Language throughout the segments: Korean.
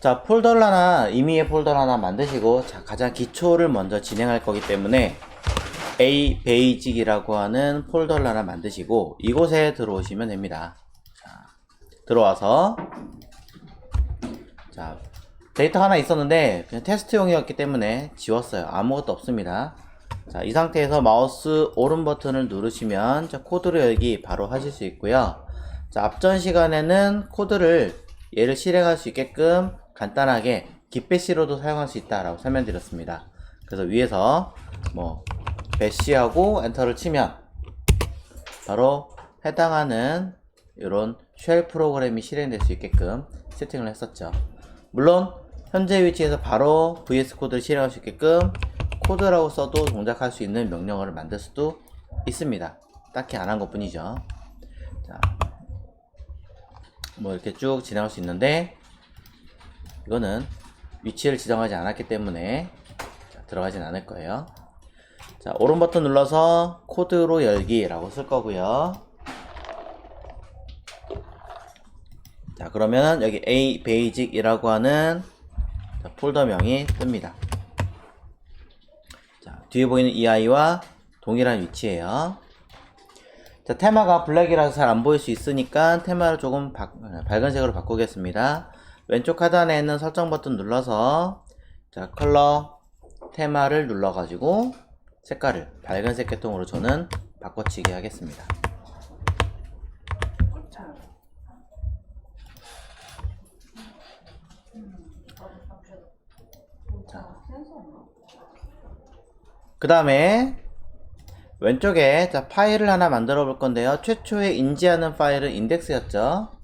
자, 폴더를 하나, 임의의 폴더를 하나 만드시고, 자, 가장 기초를 먼저 진행할 거기 때문에 A 베이직이라고 하는 폴더를 하나 만드시고 이곳에 들어오시면 됩니다. 자, 들어와서 자, 데이터 하나 있었는데 그냥 테스트용이었기 때문에 지웠어요. 아무것도 없습니다. 자, 이 상태에서 마우스 오른 버튼을 누르시면 자, 코드로 열기 바로 하실 수 있고요. 자, 앞전 시간에는 코드를 얘를 실행할 수 있게끔 간단하게 깃배시로도 사용할 수 있다라고 설명드렸습니다. 그래서 위에서 뭐 배시하고 엔터를 치면 바로 해당하는 이런 쉘 프로그램이 실행될 수 있게끔 세팅을 했었죠. 물론 현재 위치에서 바로 VS 코드를 실행할 수 있게끔 코드라고 써도 동작할 수 있는 명령어를 만들 수도 있습니다. 딱히 안 한 것 뿐이죠. 자, 뭐 이렇게 쭉 진행할 수 있는데 이거는 위치를 지정하지 않았기 때문에 들어가진 않을 거예요. 자, 오른 버튼 눌러서 코드로 열기라고 쓸 거고요. 자, 그러면 여기 A 베이직이라고 하는 폴더명이 뜹니다. 자, 뒤에 보이는 이 아이와 동일한 위치예요. 자, 테마가 블랙이라서 잘 안 보일 수 있으니까 테마를 조금 밝은 색으로 바꾸겠습니다. 왼쪽 하단에 있는 설정 버튼 눌러서 자, 컬러 테마를 눌러가지고 색깔을 밝은색 계통으로 저는 바꿔치기 하겠습니다. 그 다음에 왼쪽에 자, 파일을 하나 만들어 볼 건데요. 최초에 인지하는 파일은 인덱스였죠.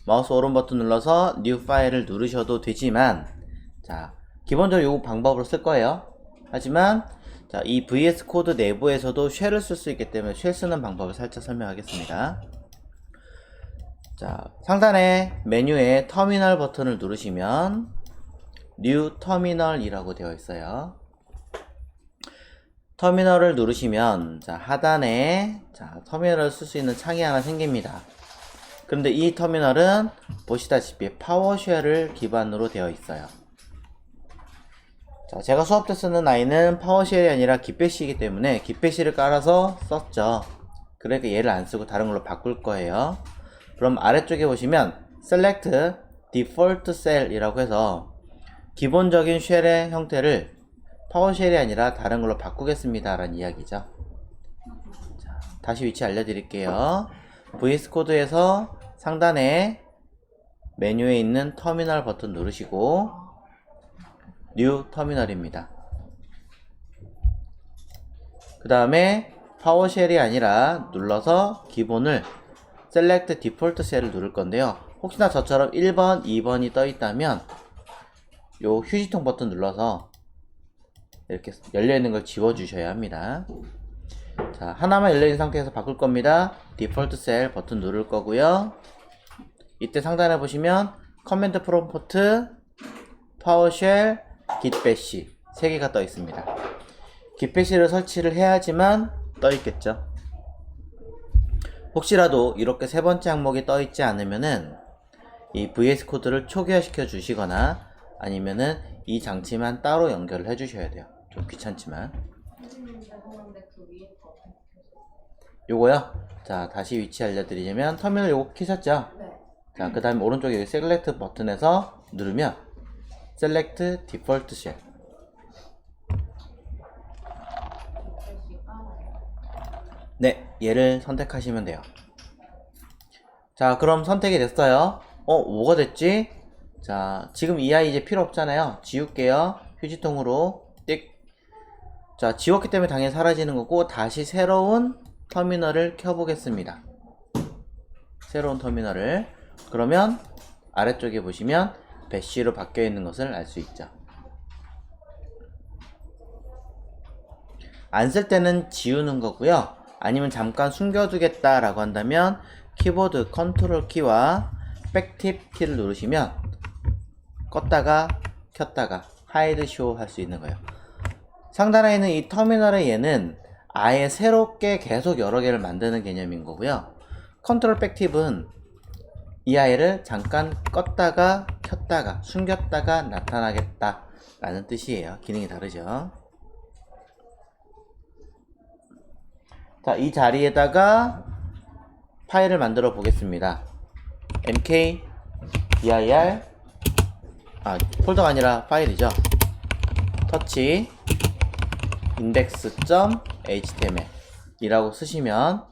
마우스 오른 버튼 눌러서 뉴 파일을 누르셔도 되지만 자, 기본적으로 이 방법으로 쓸 거예요. 하지만 자, 이 VS 코드 내부에서도 쉘을 쓸 수 있기 때문에 쉘 쓰는 방법을 살짝 설명하겠습니다. 자, 상단에 메뉴에 터미널 버튼을 누르시면 뉴 터미널이라고 되어 있어요. 터미널을 누르시면 자, 하단에 자, 터미널을 쓸 수 있는 창이 하나 생깁니다. 그런데 이 터미널은 보시다시피 파워쉘을 기반으로 되어 있어요. 자, 제가 수업 때 쓰는 아이는 파워쉘이 아니라 깃배시이기 때문에 깃배시를 깔아서 썼죠. 그러니까 얘를 안 쓰고 다른 걸로 바꿀 거예요. 그럼 아래쪽에 보시면 Select Default Cell 이라고 해서 기본적인 쉘의 형태를 파워쉘이 아니라 다른 걸로 바꾸겠습니다 라는 이야기죠. 자, 다시 위치 알려드릴게요. VS 코드에서 상단에 메뉴에 있는 터미널 버튼 누르시고 뉴 터미널입니다. 그 다음에 파워쉘이 아니라 눌러서 기본을 Select Default Cell을 누를 건데요. 혹시나 저처럼 1번, 2번이 떠 있다면 요 휴지통 버튼 눌러서 이렇게 열려있는 걸 지워주셔야 합니다. 자, 하나만 열려있는 상태에서 바꿀 겁니다. 디폴트 셀 버튼 누를 거고요. 이때 상단에 보시면 커맨드 프롬프트, 파워쉘, 깃배시 3개가 떠 있습니다. 깃배시를 설치를 해야지만 떠 있겠죠. 혹시라도 이렇게 세 번째 항목이 떠 있지 않으면은 이 VS 코드를 초기화 시켜 주시거나 아니면은 이 장치만 따로 연결을 해 주셔야 돼요. 좀 귀찮지만 요거요. 자, 다시 위치 알려드리자면 터미널 요거 키셨죠? 네. 자, 그 다음에 오른쪽에 여기 셀렉트 버튼에서 누르면 셀렉트 디폴트 쉘 네, 얘를 선택하시면 돼요. 자, 그럼 선택이 됐어요. 뭐가 됐지? 자, 지금 이 아이 이제 필요 없잖아요. 지울게요. 휴지통으로 띡. 자, 지웠기 때문에 당연히 사라지는 거고 다시 새로운 터미널을 켜보겠습니다. 새로운 터미널을. 그러면 아래쪽에 보시면 배시로 바뀌어 있는 것을 알 수 있죠. 안 쓸 때는 지우는 거고요. 아니면 잠깐 숨겨두겠다 라고 한다면 키보드 컨트롤 키와 백팁 키를 누르시면 껐다가 켰다가 하이드 쇼 할 수 있는 거예요. 상단에 있는 이 터미널의 얘는 아예 새롭게 계속 여러 개를 만드는 개념인 거고요. 컨트롤 백팁은 이 아이를 잠깐 껐다가 켰다가 숨겼다가 나타나겠다 라는 뜻이에요. 기능이 다르죠. 자, 이 자리에다가 파일을 만들어 보겠습니다. mk dir 폴더가 아니라 파일이죠. 터치 index.html 이라고 쓰시면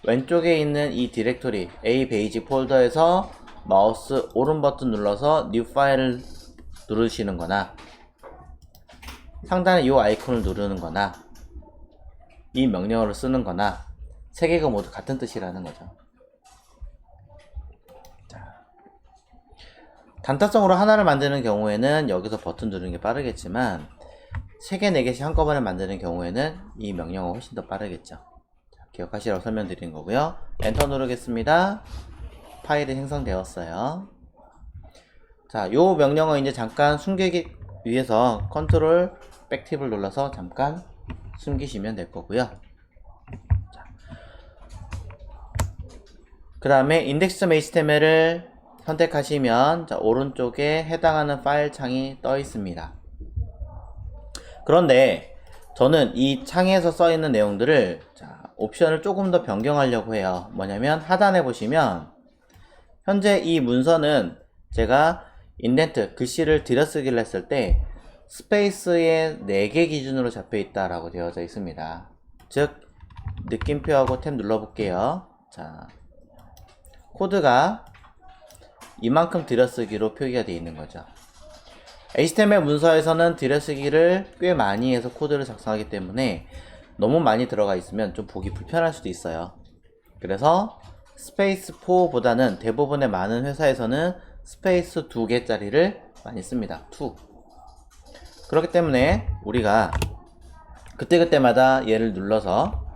왼쪽에 있는 이 디렉토리 A 베이직 폴더에서 마우스 오른 버튼 눌러서 new 파일을 누르시는 거나 상단에 이 아이콘을 누르는 거나 이 명령어를 쓰는 거나 세 개가 모두 같은 뜻이라는 거죠. 단타성으로 하나를 만드는 경우에는 여기서 버튼 누르는 게 빠르겠지만 3개, 4개씩 한꺼번에 만드는 경우에는 이 명령어가 훨씬 더 빠르겠죠. 자, 기억하시라고 설명드린 거고요. 엔터 누르겠습니다. 파일이 생성되었어요. 자, 요 명령어 이제 잠깐 숨기기 위해서 컨트롤 백팁을 눌러서 잠깐 숨기시면 될 거고요. 그 다음에 index.html을 선택하시면 자, 오른쪽에 해당하는 파일 창이 떠 있습니다. 그런데 저는 이 창에서 써 있는 내용들을 옵션을 조금 더 변경하려고 해요. 뭐냐면 하단에 보시면 현재 이 문서는 제가 인덴트 글씨를 들여쓰기를 했을 때 스페이스에 4개 기준으로 잡혀 있다라고 되어져 있습니다. 즉 느낌표하고 탭 눌러볼게요. 자, 코드가 이만큼 들여쓰기로 표기가 되어 있는 거죠. HTML 문서에서는 들여쓰기를 꽤 많이 해서 코드를 작성하기 때문에 너무 많이 들어가 있으면 좀 보기 불편할 수도 있어요. 그래서 스페이스 4보다는 대부분의 많은 회사에서는 스페이스 2개짜리를 많이 씁니다. 2. 그렇기 때문에 우리가 그때그때마다 얘를 눌러서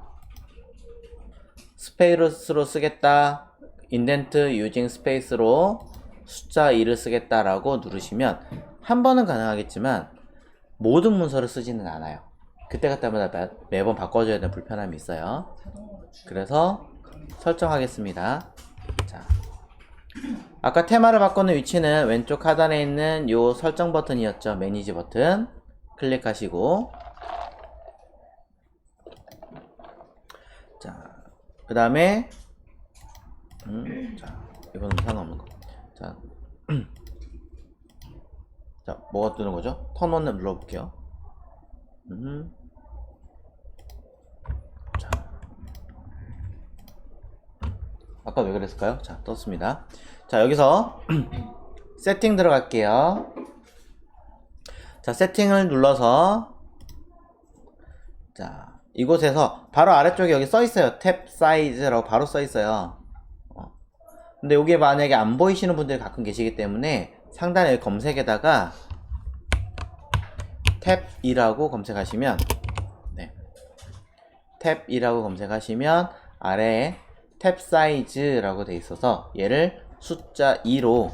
스페이스로 쓰겠다, 인덴트 유징 스페이스로 숫자 2를 쓰겠다라고 누르시면 한 번은 가능하겠지만 모든 문서를 쓰지는 않아요. 그때그때마다 매번 바꿔줘야 되는 불편함이 있어요. 그래서 설정하겠습니다. 자, 아까 테마를 바꾸는 위치는 왼쪽 하단에 있는 요 설정 버튼이었죠. 매니지 버튼 클릭하시고, 자, 그 다음에 자, 이거는 상관없는 거. 자, 자, 뭐가 뜨는 거죠? 턴온 눌러볼게요. 자, 아까 왜 그랬을까요? 자, 떴습니다. 자, 여기서 세팅 들어갈게요. 자, 세팅을 눌러서 자, 이곳에서 바로 아래쪽에 여기 써 있어요. 탭 사이즈라고 바로 써 있어요. 근데 이게 만약에 안 보이시는 분들이 가끔 계시기 때문에 상단에 검색에다가 탭2라고 검색하시면, 네, 탭2라고 검색하시면 아래에 탭 사이즈라고 돼 있어서 얘를 숫자 2로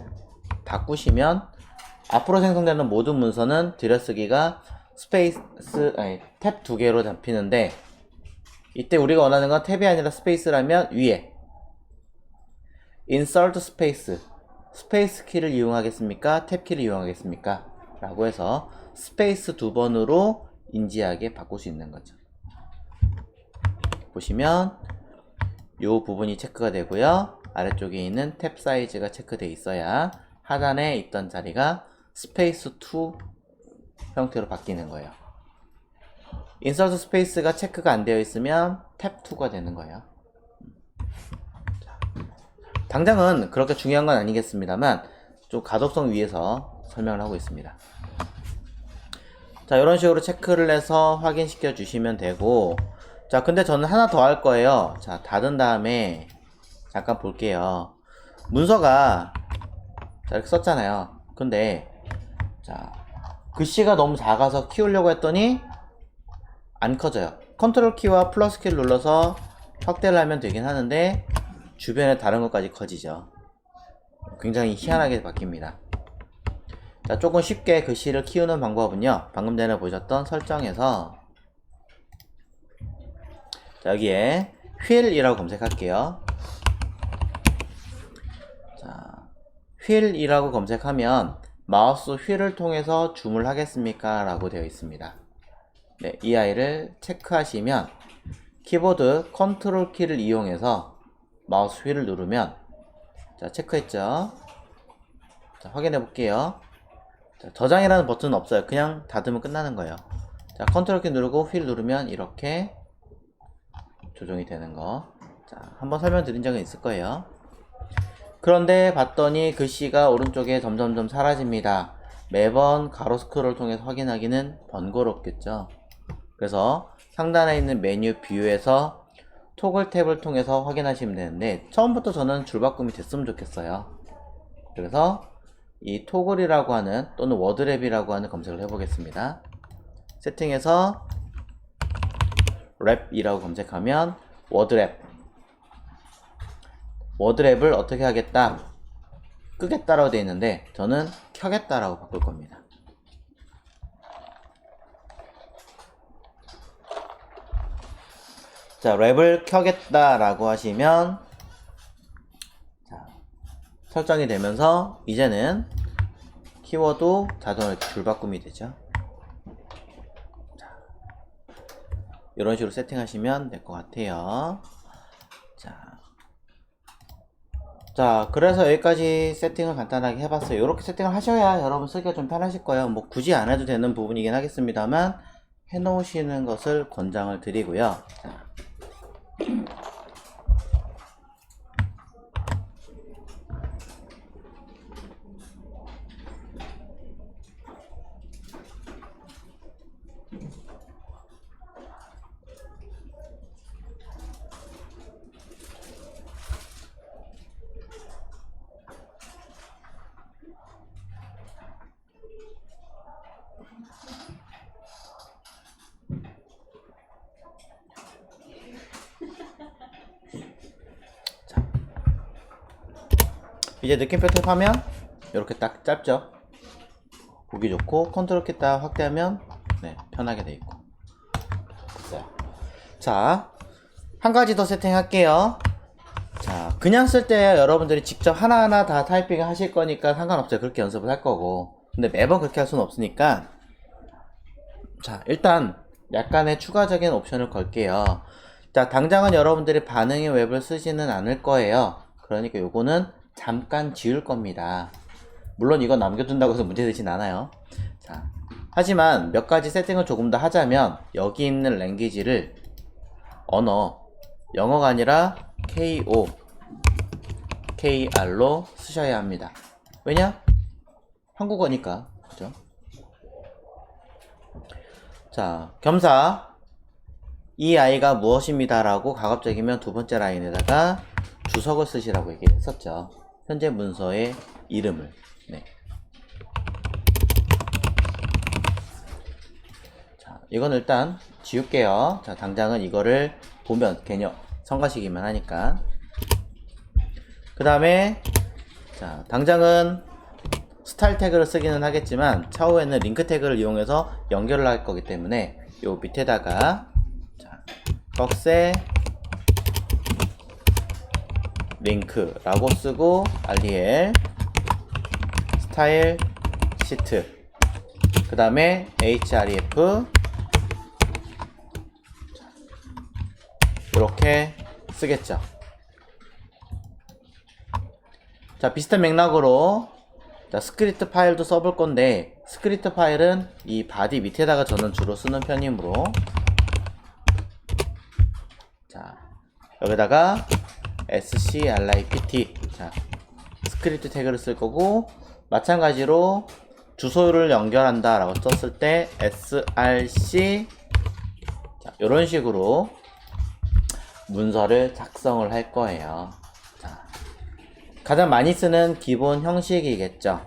바꾸시면 앞으로 생성되는 모든 문서는 들여쓰기가 탭 2개로 잡히는데, 이때 우리가 원하는 건 탭이 아니라 스페이스라면 위에 insert space, 스페이스 키를 이용하겠습니까? 탭 키를 이용하겠습니까? 라고 해서 스페이스 2번으로 인지하게 바꿀 수 있는 거죠. 보시면 이 부분이 체크가 되고요. 아래쪽에 있는 탭 사이즈가 체크되어 있어야 하단에 있던 자리가 스페이스 2 형태로 바뀌는 거예요. 인서트 스페이스가 체크가 안 되어 있으면 탭 2가 되는 거예요. 당장은 그렇게 중요한 건 아니겠습니다만 좀 가독성 위해서 설명을 하고 있습니다. 자, 이런 식으로 체크를 해서 확인시켜 주시면 되고, 자, 근데 저는 하나 더 할 거예요. 자, 닫은 다음에 잠깐 볼게요. 문서가 자, 이렇게 썼잖아요. 근데 자, 글씨가 너무 작아서 키우려고 했더니 안 커져요. 컨트롤 키와 플러스 키를 눌러서 확대를 하면 되긴 하는데 주변에 다른 것까지 커지죠. 굉장히 희한하게 바뀝니다. 자, 조금 쉽게 글씨를 키우는 방법은요, 방금 전에 보셨던 설정에서 자, 여기에 휠이라고 검색할게요. 자, 휠이라고 검색하면 마우스 휠을 통해서 줌을 하겠습니까? 라고 되어 있습니다. 네, 이 아이를 체크하시면 키보드 컨트롤 키를 이용해서 마우스 휠을 누르면, 자, 체크했죠? 자, 확인해 볼게요. 자, 저장이라는 버튼은 없어요. 그냥 닫으면 끝나는 거예요. 자, 컨트롤 키 누르고 휠 누르면 이렇게 조정이 되는 거. 자, 한번 설명드린 적은 있을 거예요. 그런데 봤더니 글씨가 오른쪽에 점점점 사라집니다. 매번 가로 스크롤을 통해서 확인하기는 번거롭겠죠. 그래서 상단에 있는 메뉴 뷰에서 토글 탭을 통해서 확인하시면 되는데, 처음부터 저는 줄바꿈이 됐으면 좋겠어요. 그래서 이 토글이라고 하는, 또는 워드랩이라고 하는 검색을 해보겠습니다. 세팅에서 랩이라고 검색하면 워드랩을 어떻게 하겠다, 끄겠다라고 되어 있는데 저는 켜겠다라고 바꿀 겁니다. 자, 랩을 켜겠다라고 하시면, 자, 설정이 되면서 이제는 키워드 자동으로 줄바꿈이 되죠. 자, 이런 식으로 세팅하시면 될 것 같아요. 자, 그래서 여기까지 세팅을 간단하게 해봤어요. 이렇게 세팅을 하셔야 여러분 쓰기가 좀 편하실 거예요. 뭐 굳이 안 해도 되는 부분이긴 하겠습니다만 해놓으시는 것을 권장을 드리고요. 자. 이제 느낌표 탭하면 이렇게 딱 짧죠. 보기 좋고, 컨트롤 키 딱 확대하면 네, 편하게 돼 있고. 됐어요. 자, 한 가지 더 세팅할게요. 자, 그냥 쓸 때 여러분들이 직접 하나하나 다 타이핑을 하실 거니까 상관없어요. 그렇게 연습을 할 거고. 근데 매번 그렇게 할 수는 없으니까, 자, 일단 약간의 추가적인 옵션을 걸게요. 자, 당장은 여러분들이 반응의 웹을 쓰지는 않을 거예요. 그러니까 요거는 잠깐 지울 겁니다. 물론 이건 남겨둔다고 해서 문제되진 않아요. 자, 하지만 몇 가지 세팅을 조금 더 하자면 여기 있는 랭귀지를 영어가 아니라 KO, KR로 쓰셔야 합니다. 왜냐? 한국어니까. 그죠? 자, 겸사 이 아이가 무엇입니다 라고 가급적이면 두 번째 라인에다가 주석을 쓰시라고 얘기를 했었죠. 현재 문서의 이름을. 네. 자, 이건 일단 지울게요. 자, 당장은 이거를 보면 개념 성가시기만 하니까. 그 다음에 자, 당장은 스타일 태그를 쓰기는 하겠지만 차후에는 링크 태그를 이용해서 연결을 할 거기 때문에 요 밑에다가 자, 꺽쇠 링크라고 쓰고 RDL 스타일 시트 그 다음에 href 이렇게 쓰겠죠. 자, 비슷한 맥락으로 자, 스크립트 파일도 써볼 건데 스크립트 파일은 이 바디 밑에다가 저는 주로 쓰는 편이므로 자, 여기다가 script 자, 스크립트 태그를 쓸 거고 마찬가지로 주소를 연결한다 라고 썼을 때 src 자, 이런 식으로 문서를 작성을 할 거예요. 자, 가장 많이 쓰는 기본 형식이겠죠.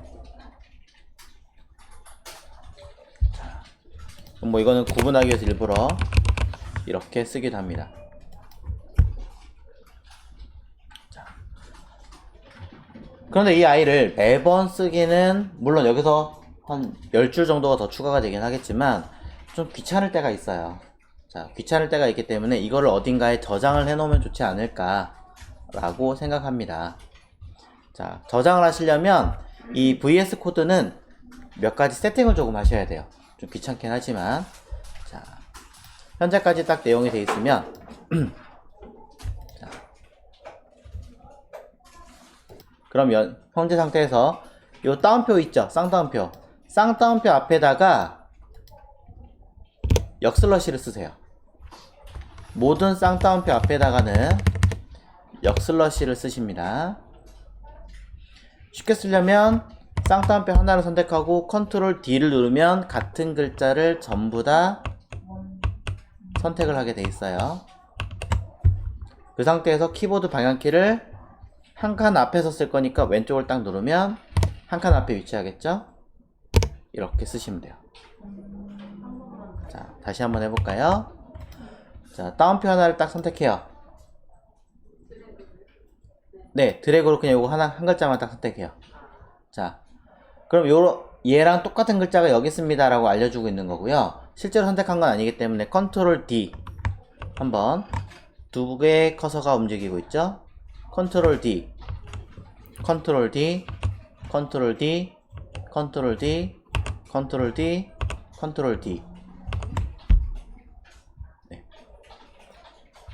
자, 뭐 이거는 구분하기 위해서 일부러 이렇게 쓰기도 합니다. 자, 그런데 이 아이를 매번 쓰기는 물론 여기서 한 10줄 정도가 더 추가가 되긴 하겠지만 좀 귀찮을 때가 있어요. 자, 귀찮을 때가 있기 때문에 이거를 어딘가에 저장을 해 놓으면 좋지 않을까 라고 생각합니다. 자, 저장을 하시려면 이 VS 코드는 몇 가지 세팅을 조금 하셔야 돼요. 좀 귀찮긴 하지만. 자, 현재까지 딱 내용이 되어 있으면 자, 그럼 현재 상태에서 요 다운표 있죠? 쌍따옴표. 쌍따옴표 앞에다가 역슬러시를 쓰세요. 모든 쌍따옴표 앞에다가는 역슬러시를 쓰십니다. 쉽게 쓰려면 쌍따옴표 하나를 선택하고 컨트롤 D를 누르면 같은 글자를 전부 다 선택을 하게 돼 있어요. 그 상태에서 키보드 방향키를 한 칸 앞에서 쓸 거니까 왼쪽을 딱 누르면 한 칸 앞에 위치하겠죠? 이렇게 쓰시면 돼요. 자, 다시 한번 해볼까요? 자, 다운표 하나를 딱 선택해요. 네, 드래그로 그냥 요거 한 글자만 딱 선택해요. 자, 그럼 얘랑 똑같은 글자가 여기 있습니다 라고 알려주고 있는 거고요. 실제로 선택한 건 아니기 때문에 컨트롤 D 한번 두 개의 커서가 움직이고 있죠. 컨트롤 D, 컨트롤 D, 컨트롤 D, 컨트롤 D, 컨트롤 D, 컨트롤 D. 네.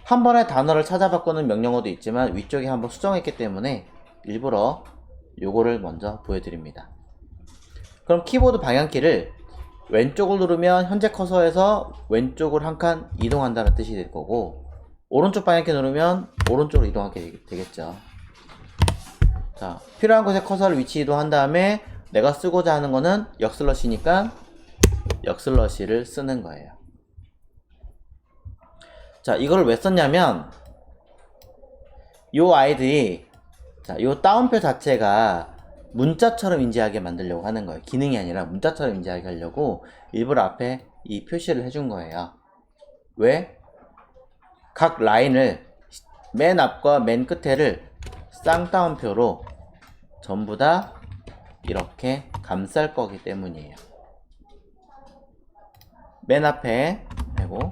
한 번에 단어를 찾아 바꾸는 명령어도 있지만 위쪽에 한번 수정했기 때문에 일부러 요거를 먼저 보여드립니다. 그럼 키보드 방향키를 왼쪽을 누르면 현재 커서에서 왼쪽을 한 칸 이동한다는 뜻이 될 거고, 오른쪽 방향키 누르면 오른쪽으로 이동하게 되겠죠. 자, 필요한 곳에 커서를 위치 이동한 다음에 내가 쓰고자 하는 거는 역슬러시니까 역슬러시를 쓰는 거예요. 자, 이거를 왜 썼냐면 요 아이들이 요 다운표 자체가 문자처럼 인지하게 만들려고 하는 거예요. 기능이 아니라 문자처럼 인지하게 하려고 일부러 앞에 이 표시를 해준 거예요. 왜? 각 라인을 맨 앞과 맨 끝에를 쌍따옴표로 전부 다 이렇게 감쌀 거기 때문이에요. 맨 앞에, 아이고,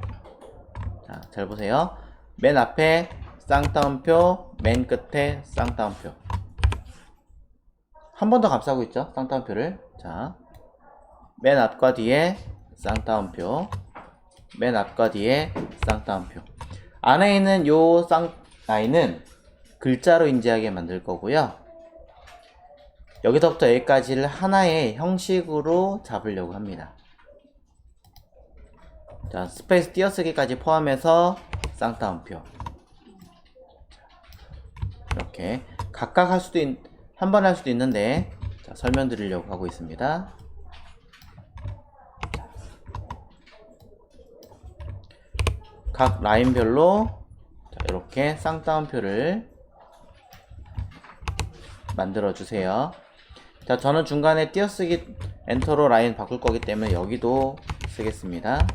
자, 잘 보세요. 맨 앞에 쌍따옴표, 맨 끝에 쌍따옴표. 한 번 더 감싸고 있죠? 쌍따옴표를. 자, 맨 앞과 뒤에 쌍따옴표, 맨 앞과 뒤에 쌍따옴표. 안에 있는 요 라인은 글자로 인지하게 만들 거고요. 여기서부터 여기까지를 하나의 형식으로 잡으려고 합니다. 자, 스페이스 띄어쓰기까지 포함해서 쌍따옴표. 이렇게 각각 한 번 할 수도 있는데, 자, 설명드리려고 하고 있습니다. 각 라인별로 이렇게 쌍따옴표를 만들어 주세요. 자, 저는 중간에 띄어쓰기 엔터로 라인 바꿀 거기 때문에 여기도 쓰겠습니다.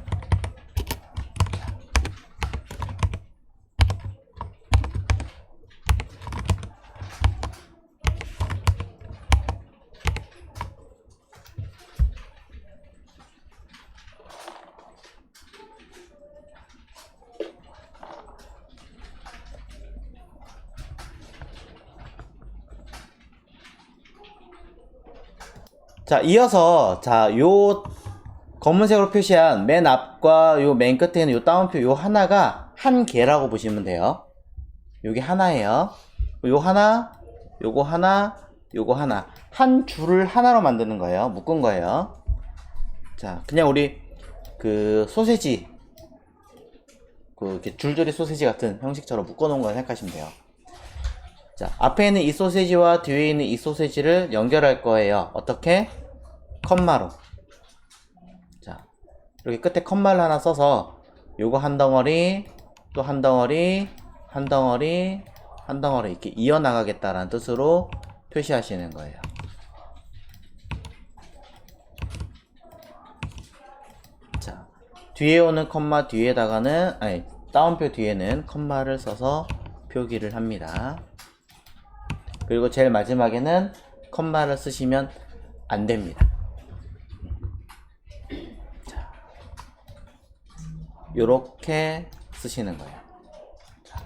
자, 이어서 요 검은색으로 표시한 맨 앞과 요 맨 끝에 있는 요 다운표 요 하나가 한 개라고 보시면 돼요. 요게 하나예요. 요 하나, 요거 하나, 요거 하나. 한 줄을 하나로 만드는 거예요. 묶은 거예요. 자, 그냥 우리 그 소세지, 이렇게 줄줄이 소세지 같은 형식처럼 묶어 놓은 거 생각하시면 돼요. 자, 앞에 있는 이 소세지와 뒤에 있는 이 소세지를 연결할 거예요. 어떻게? 컴마로. 자, 이렇게 끝에 컴마를 하나 써서 요거 한 덩어리, 또 한 덩어리, 한 덩어리, 한 덩어리 이렇게 이어나가겠다라는 뜻으로 표시하시는 거예요. 자, 뒤에 오는 컴마 뒤에다가는, 다운표 뒤에는 컴마를 써서 표기를 합니다. 그리고 제일 마지막에는 컴마를 쓰시면 안 됩니다. 자, 요렇게 쓰시는 거예요. 자.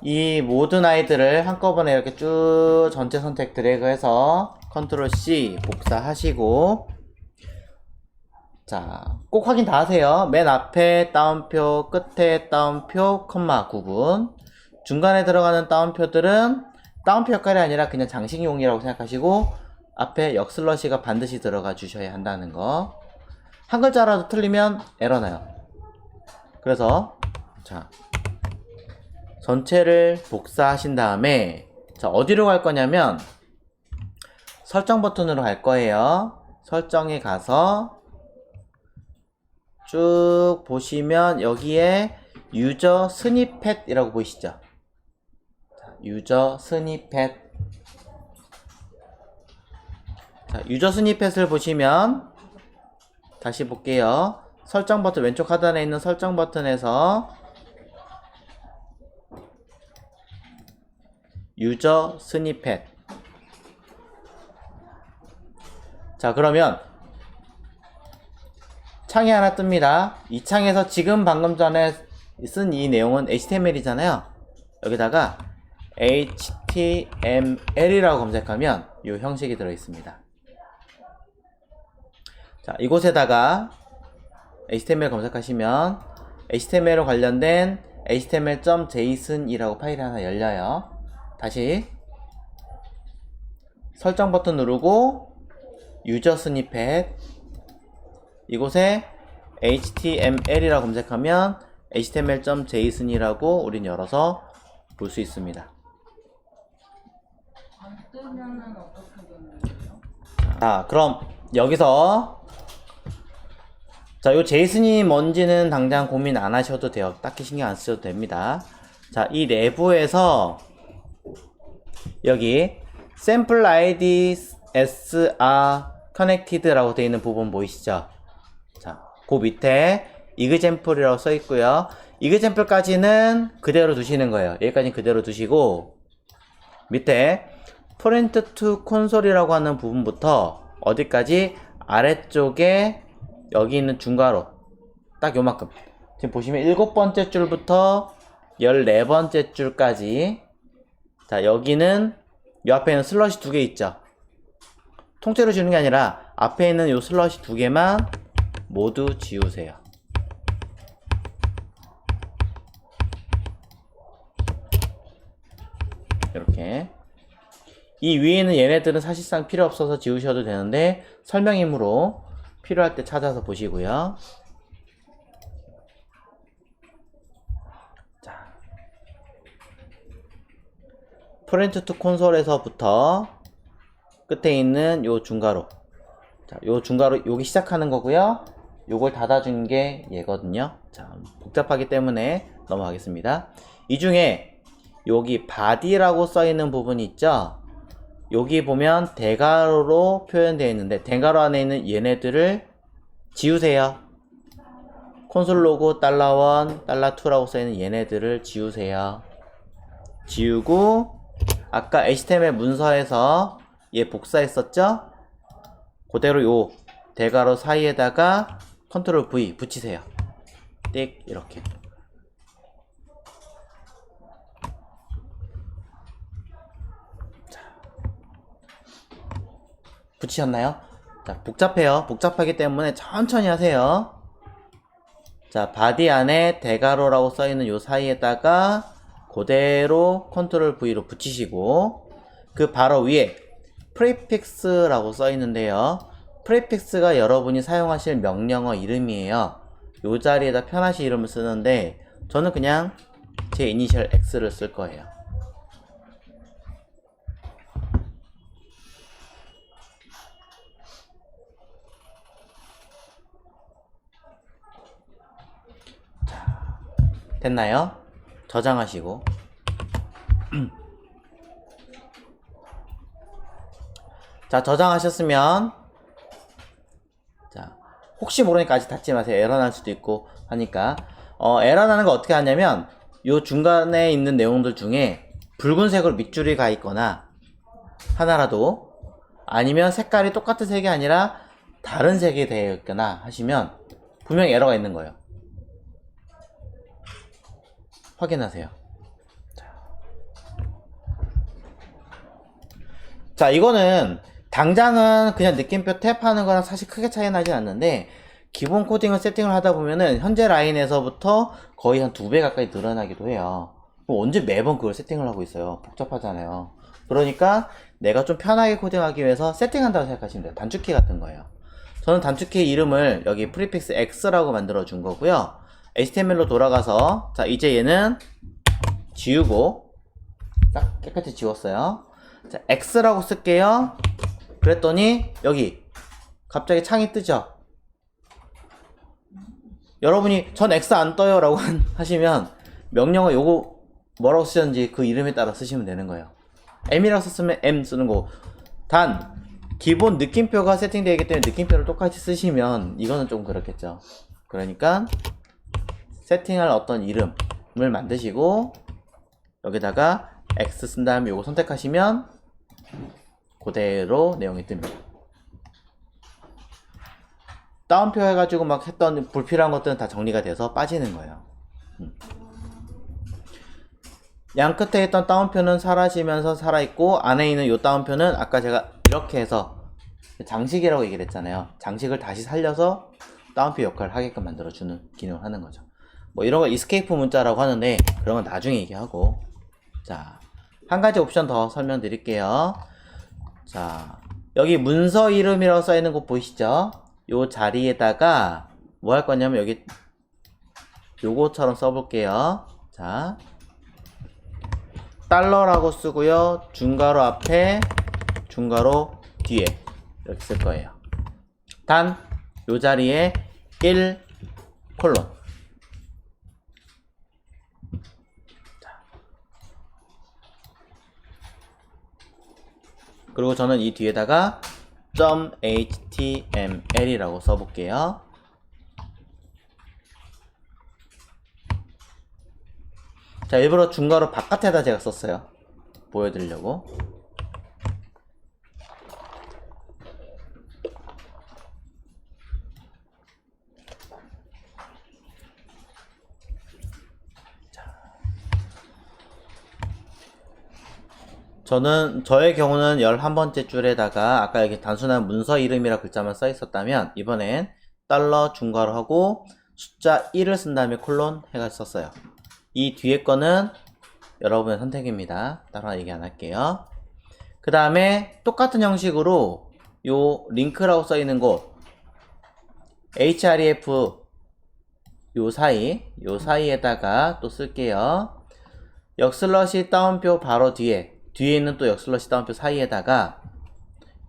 이 모든 아이들을 한꺼번에 이렇게 쭉 전체 선택 드래그해서 컨트롤 C 복사하시고, 자, 꼭 확인 다 하세요. 맨 앞에 따옴표, 끝에 따옴표, 콤마 구분. 중간에 들어가는 따옴표들은 따옴표 역할이 아니라 그냥 장식용이라고 생각하시고, 앞에 역슬러시가 반드시 들어가 주셔야 한다는 거. 한 글자라도 틀리면 에러 나요. 그래서 자, 전체를 복사하신 다음에, 자, 어디로 갈 거냐면 설정 버튼으로 갈 거예요. 설정에 가서 쭉 보시면 여기에 유저 스니펫이라고 보이시죠? 자, 유저 스니펫. 자, 유저 스니펫을 보시면 다시 볼게요. 설정 버튼 왼쪽 하단에 있는 설정 버튼에서 유저 스니펫. 자, 그러면 창이 하나 뜹니다. 이 창에서 지금 방금 전에 쓴 이 내용은 HTML이잖아요. 여기다가 HTML이라고 검색하면 이 형식이 들어있습니다. 자, 이곳에다가 HTML 검색하시면 HTML로 관련된 html.json이라고 파일이 하나 열려요. 다시 설정 버튼 누르고 유저 스니펫, 이곳에 HTML이라고 검색하면 html.json이라고 우린 열어서 볼 수 있습니다. 안 뜨면은 어떻게 되는 거예요? 자, 그럼 여기서 자, 요 제이슨이 뭔지는 당장 고민 안 하셔도 돼요. 딱히 신경 안 쓰셔도 됩니다. 자, 이 내부에서 여기 sample id s are connected라고 되어 있는 부분 보이시죠? 자, 그 밑에 example이라고 써 있고요. example까지는 그대로 두시는 거예요. 여기까지는 그대로 두시고, 밑에 print to console이라고 하는 부분부터 어디까지, 아래쪽에 여기 있는 중괄호 딱 요만큼, 지금 보시면 7번째 줄부터 14번째 줄까지. 자, 여기는 요 앞에 있는 슬러시 2개 있죠. 통째로 지우는 게 아니라 앞에 있는 요 슬러시 2개만 모두 지우세요. 이렇게. 이 위에 있는 얘네들은 사실상 필요 없어서 지우셔도 되는데 설명이므로 필요할 때 찾아서 보시고요. 자, 프린트 투 콘솔에서부터 끝에 있는 요 중괄호, 자, 요 중괄호 여기 시작하는 거고요. 요걸 닫아준 게 얘거든요. 자, 복잡하기 때문에 넘어가겠습니다. 이 중에 여기 body라고 써 있는 부분이 있죠. 여기 보면 대괄호로 표현되어 있는데 대괄호 안에 있는 얘네들을 지우세요. 콘솔 로고 $1, $2라고 써 있는 얘네들을 지우세요. 지우고 아까 HTML 문서에서 얘 복사했었죠? 그대로 요 대괄호 사이에다가 컨트롤 V 붙이세요. 띡 이렇게. 붙이셨나요? 자, 복잡해요. 복잡하기 때문에 천천히 하세요. 자, 바디 안에 대괄호라고 써있는 요 사이에다가 그대로 컨트롤 V로 붙이시고, 그 바로 위에 프리픽스라고 써있는데요. 프리픽스가 여러분이 사용하실 명령어 이름이에요. 요 자리에다 편하시 이름을 쓰는데 저는 그냥 제 이니셜 X를 쓸 거예요. 됐나요? 저장하시고 자, 저장하셨으면 자, 혹시 모르니까 아직 닫지 마세요. 에러 날 수도 있고 하니까. 에러 나는 거 어떻게 하냐면 요 중간에 있는 내용들 중에 붉은색으로 밑줄이 가 있거나 하나라도, 아니면 색깔이 똑같은 색이 아니라 다른 색이 되어 있거나 하시면 분명히 에러가 있는 거예요. 확인하세요. 자, 자, 이거는 당장은 그냥 느낌표 탭하는 거랑 사실 크게 차이 나진 않는데 기본 코딩을 세팅을 하다 보면은 현재 라인에서부터 거의 한 2배 가까이 늘어나기도 해요. 그럼 언제 매번 그걸 세팅을 하고 있어요? 복잡하잖아요. 그러니까 내가 좀 편하게 코딩하기 위해서 세팅한다고 생각하시면 돼요. 단축키 같은 거예요. 저는 단축키 이름을 여기 프리픽스 X라고 만들어 준 거고요. HTML로 돌아가서 자, 이제 얘는 지우고 딱 깨끗이 지웠어요. 자, X라고 쓸게요. 그랬더니 여기 갑자기 창이 뜨죠. 여러분이 전 X 안 떠요 라고 하시면 명령어 요거 뭐라고 쓰셨는지 그 이름에 따라 쓰시면 되는 거예요. M이라고 썼으면 M 쓰는 거고, 단 기본 느낌표가 세팅되어 있기 때문에 느낌표를 똑같이 쓰시면 이거는 좀 그렇겠죠. 그러니까 세팅할 어떤 이름을 만드시고 여기다가 X 쓴 다음에 요거 선택하시면 그대로 내용이 뜹니다. 다운표 해가지고 막 했던 불필요한 것들은 다 정리가 돼서 빠지는 거예요. 양 끝에 있던 다운표는 사라지면서 살아있고, 안에 있는 요 다운표는 아까 제가 이렇게 해서 장식이라고 얘기를 했잖아요. 장식을 다시 살려서 다운표 역할을 하게끔 만들어주는 기능을 하는 거죠. 뭐 이런 거 이스케이프 문자라고 하는데 그런 건 나중에 얘기하고, 자, 한 가지 옵션 더 설명드릴게요. 자, 여기 문서 이름이라고 써있는 곳 보이시죠? 요 자리에다가 뭐 할 거냐면 여기 요거처럼 써볼게요. 자, 달러라고 쓰고요. 중괄호 앞에 중괄호 뒤에 이렇게 쓸 거예요. 단 요 자리에 1 콜론. 그리고 저는 이 뒤에다가 .html이라고 써볼게요. 자, 일부러 중괄호 바깥에다 제가 썼어요. 보여드리려고. 저의 경우는 11번째 줄에다가 아까 여기 단순한 문서 이름이라 글자만 써 있었다면 이번엔 달러 중괄호 하고 숫자 1을 쓴 다음에 콜론 해가 썼어요. 이 뒤에 거는 여러분의 선택입니다. 따로 얘기 안 할게요. 그 다음에 똑같은 형식으로 요 링크라고 써 있는 곳 href 요 사이에다가 또 쓸게요. 역슬러시 다운표 바로 뒤에 있는 또 역슬러시 다운표 사이에다가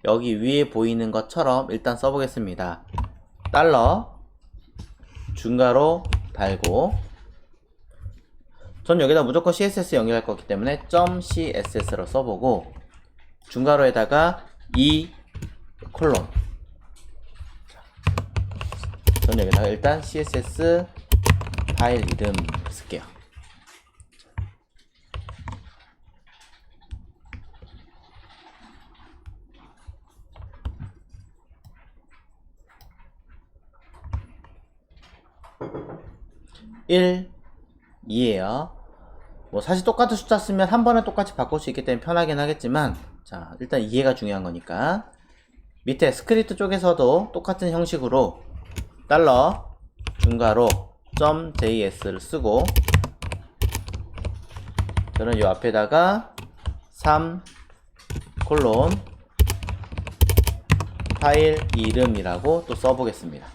여기 위에 보이는 것처럼 일단 써보겠습니다. 달러 중괄호 달고, 전 여기다 무조건 CSS 연결할 거기 때문에 .css로 써보고 중괄호에다가 2 콜론. 전 여기다가 일단 CSS 파일 이름 쓸게요. (1) 2에요. 뭐 사실 똑같은 숫자 쓰면 한 번에 똑같이 바꿀 수 있기 때문에 편하긴 하겠지만, 자, 일단 이해가 중요한 거니까 밑에 스크립트 쪽에서도 똑같은 형식으로 달러 중괄호 .js를 쓰고, 저는 요 앞에다가 3 콜론 파일 이름이라고 또 써보겠습니다.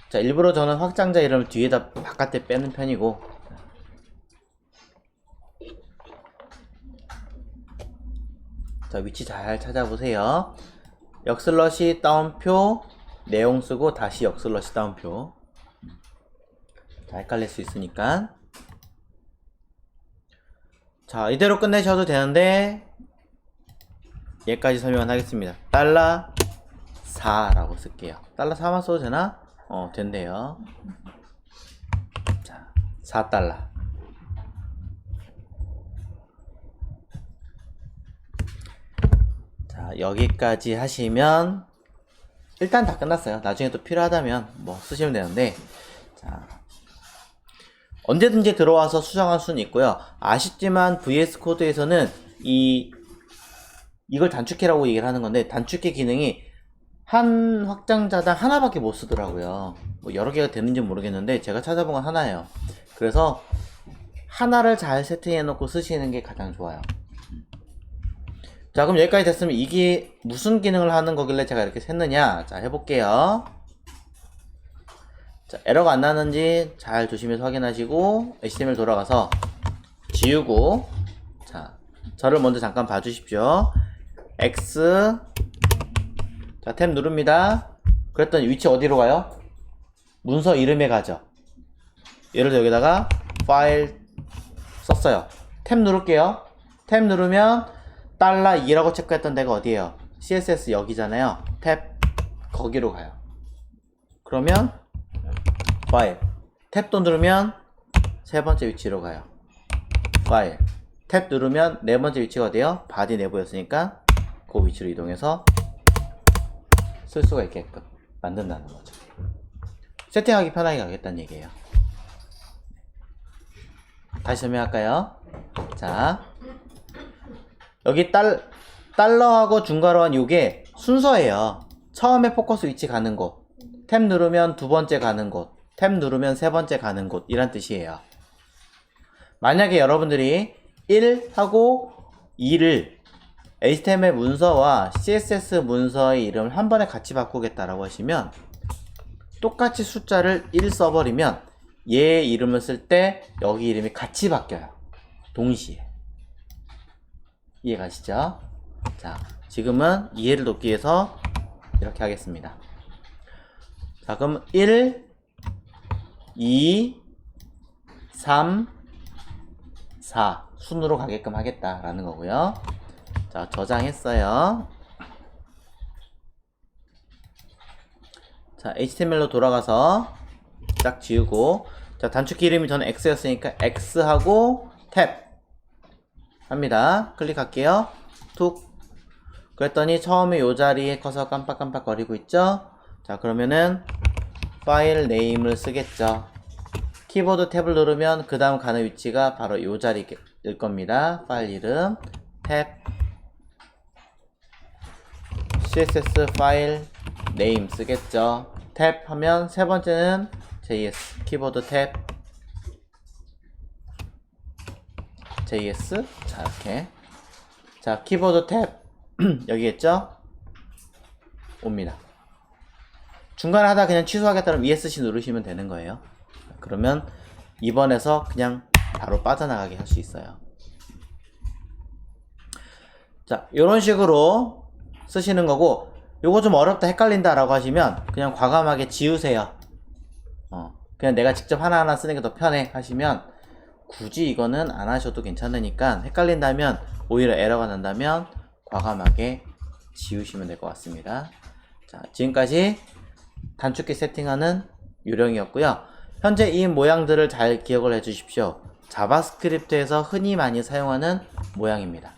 자, 일부러 저는 확장자 이름을 뒤에다 바깥에 빼는 편이고, 자, 위치 잘 찾아보세요. 역슬러시 다운표 내용 쓰고 다시 역슬러시 다운표. 자, 헷갈릴 수 있으니까. 자, 이대로 끝내셔도 되는데 얘까지 설명을 하겠습니다. 달러 4라고 쓸게요. 달러 4만 써도 되나? 된대요. 자, 4달러. 자, 여기까지 하시면 일단 다 끝났어요. 나중에 또 필요하다면 뭐 쓰시면 되는데, 자, 언제든지 들어와서 수정할 수는 있고요. 아쉽지만 VS 코드에서는 이걸 단축키라고 얘기를 하는 건데, 단축키 기능이 한 확장자당 하나밖에 못 쓰더라고요. 뭐 여러 개가 되는지 모르겠는데 제가 찾아본 건 하나예요. 그래서 하나를 잘 세팅해 놓고 쓰시는 게 가장 좋아요. 자, 그럼 여기까지 됐으면 이게 무슨 기능을 하는 거길래 제가 이렇게 샜느냐? 자, 해볼게요. 자, 에러가 안 나는지 잘 조심해서 확인하시고 HTML 돌아가서 지우고, 자, 저를 먼저 잠깐 봐주십시오. X, 자, 탭 누릅니다. 그랬더니 위치 어디로 가요? 문서 이름에 가죠. 예를 들어 여기다가 파일 썼어요. 탭 누를게요. 탭 누르면 $2라고 체크했던 데가 어디예요? CSS 여기잖아요. 탭 거기로 가요. 그러면 파일 탭도 누르면 세 번째 위치로 가요. 파일 탭 누르면 네 번째 위치가 어디예요? 바디 내부였으니까 그 위치로 이동해서 쓸 수가 있게끔 만든다는 거죠. 세팅하기 편하게 가겠다는 얘기예요. 다시 설명할까요? 자, 여기 달러하고 중괄호한 요게 순서예요. 처음에 포커스 위치 가는 곳, 탭 누르면 두 번째 가는 곳, 탭 누르면 세 번째 가는 곳, 이란 뜻이에요. 만약에 여러분들이 1하고 2를 HTML 문서와 CSS 문서의 이름을 한 번에 같이 바꾸겠다라고 하시면, 똑같이 숫자를 1 써버리면 얘 이름을 쓸 때 여기 이름이 같이 바뀌어요. 동시에. 이해가시죠? 자, 지금은 이해를 돕기 위해서 이렇게 하겠습니다. 자, 그럼 1, 2, 3, 4 순으로 가게끔 하겠다라는 거고요. 자, 저장했어요. 자, HTML로 돌아가서 딱 지우고, 자, 단축키 이름이 저는 X였으니까 X하고 탭 합니다. 클릭할게요. 툭. 그랬더니 처음에 요 자리에 커서 깜빡깜빡 거리고 있죠? 자, 그러면은 파일 네임을 쓰겠죠. 키보드 탭을 누르면 그 다음 가는 위치가 바로 요 자리일 겁니다. 파일 이름 탭 CSS 파일 네임 쓰겠죠. 탭 하면 세 번째는 JS 키보드 탭 JS. 자, 이렇게, 자, 키보드 탭 여기 있죠? 옵니다. 중간에 하다 그냥 취소하겠다면 ESC 누르시면 되는 거예요. 그러면 2번에서 그냥 바로 빠져나가게 할 수 있어요. 자, 요런 식으로 쓰시는 거고, 요거 좀 어렵다 헷갈린다 라고 하시면 그냥 과감하게 지우세요. 그냥 내가 직접 하나하나 쓰는 게 더 편해 하시면 굳이 이거는 안 하셔도 괜찮으니까, 헷갈린다면, 오히려 에러가 난다면 과감하게 지우시면 될 것 같습니다. 자, 지금까지 단축키 세팅하는 요령이었고요. 현재 이 모양들을 잘 기억을 해 주십시오. 자바스크립트에서 흔히 많이 사용하는 모양입니다.